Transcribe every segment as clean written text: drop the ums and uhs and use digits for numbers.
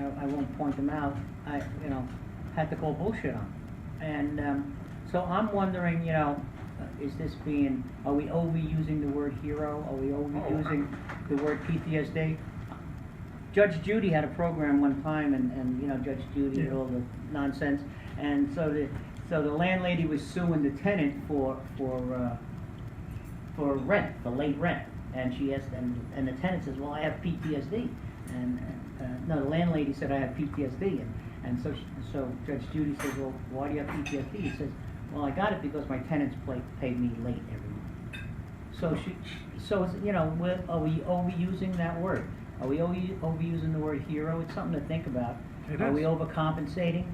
I won't point them out, had to call bullshit on. And so I'm wondering, is this being, are we overusing the word hero? Are we overusing the word PTSD? Judge Judy had a program one time, and Judge Judy and all the nonsense, and so the landlady was suing the tenant for rent, for late rent, and she asked, and the tenant says, well, I have PTSD, and no, the landlady said I have PTSD, and so Judge Judy says, well, why do you have PTSD? He says, well, I got it because my tenants paid me late every month. So are we overusing that word? Are we overusing the word hero? It's something to think about. It Are is. we overcompensating?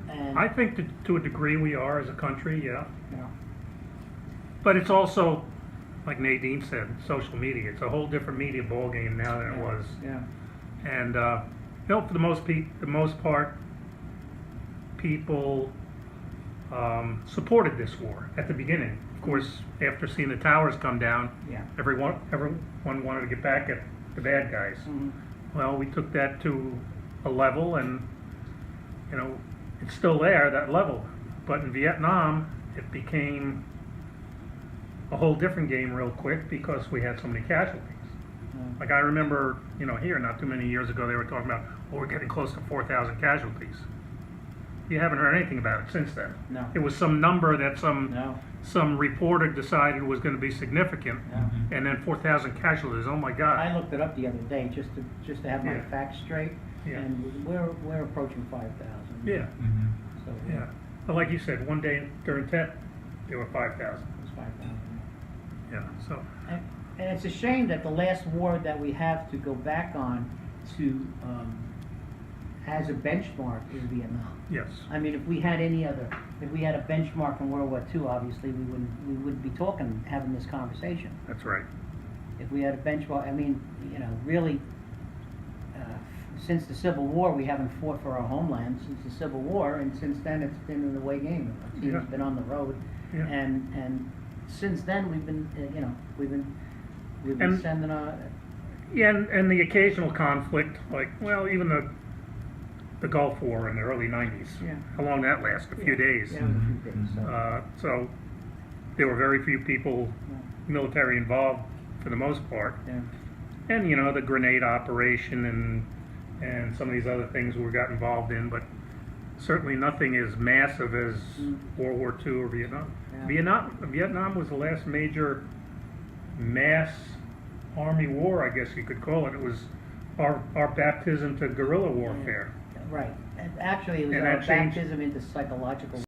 And I think to a degree we are as a country, yeah. Yeah. But it's also, like Nadine said, social media. It's a whole different media ballgame now than it was. Yeah. And for the most part, people supported this war at the beginning. Of course, after seeing the towers come down, Yeah. everyone wanted to get back at the bad guys. Mhm. Well, we took that to a level, and it's still there, that level. But in Vietnam, it became a whole different game real quick because we had so many casualties. Yeah. Like I remember, here not too many years ago, they were talking about, we're getting close to 4,000 casualties. You haven't heard anything about it since then. No. It was some number that No. some reporter decided was going to be significant, Yeah. and then 4,000 casualties. Oh my God! I looked it up the other day just to have my Yeah. facts straight, Yeah. and we're approaching 5,000. Yeah, So yeah. But like you said, one day during Tet, there were 5,000. it's 5,000. Yeah. So And it's a shame that the last war that we have to go back on to as a benchmark is Vietnam. yes. I mean, if we had a benchmark in World War II, obviously we wouldn't be having this conversation. That's right. If we had a benchmark, I mean, really, since the Civil War, we haven't fought for our homeland since the Civil War, and since then it's been an away game. Our team's Yeah. been on the road, Yeah. and since then we've been, we've been And- sending our. Yeah, and the occasional conflict, like, even the Gulf War in the early 90s. Yeah. How long that lasted? A few days. Yeah, it was a few days. So, So there were very few people, military involved for the most part. yeah. And the grenade operation and some of these other things we got involved in, but certainly nothing as massive as World War II or Vietnam. Yeah. Vietnam was the last major mass army war, I guess you could call it. It was our baptism to guerrilla warfare. Right. And actually, it was And our that changed- baptism into psychological